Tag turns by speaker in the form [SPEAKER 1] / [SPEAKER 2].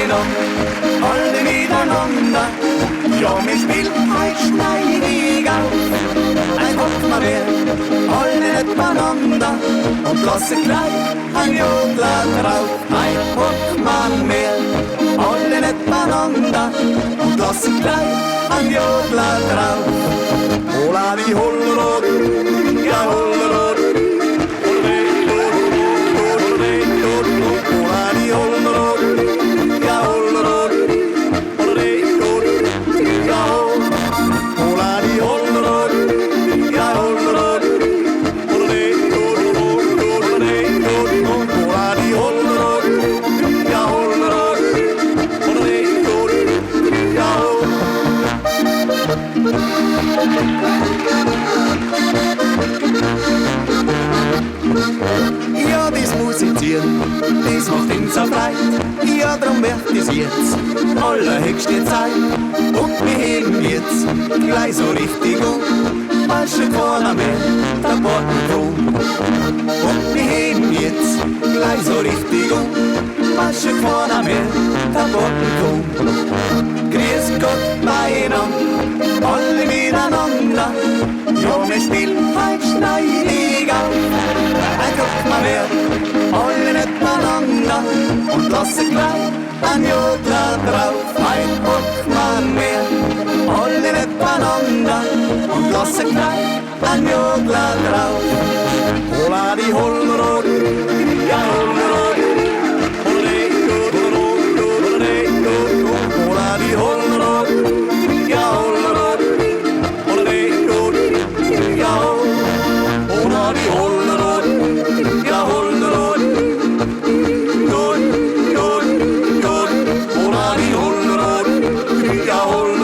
[SPEAKER 1] Beine, alle miteinander. Ja, wir spielen heut schneidig auf. Ein Kopf mal mehr, alle nicht beieinander. Und lassen gleich ein Jodler drauf. Ein Kopf mal mehr, alle nicht beieinander. Und lassen gleich ein Jodler drauf. Hola die Hollerod, ja Hollerod. Ja, das musizieren, das macht ihn so breit. Ja, drum wird es jetzt allerhöchste Zeit. Und wir heben jetzt gleich so richtig um, weil schon keiner mehr der Borten kommt. Und wir heben jetzt gleich so richtig um, weil schon keiner mehr der Borten kommt. Grüß Gott beieinander, alle miteinander. Ja, wir spielen heut schneidig auf. Ein Kopf mal mehr, alle nicht beieinander. Und lassen gleich ein Jodler drauf. Ein Kopf mal mehr, alle nicht beieinander. Und lassen gleich ein Jodler drauf. Hola die Hollerod, ja Hollerod. Hola die Hollerod, ja Hollerod. Hola die Hollerod, ja Hollerod. Hola die Hollerod, ja Hollerod.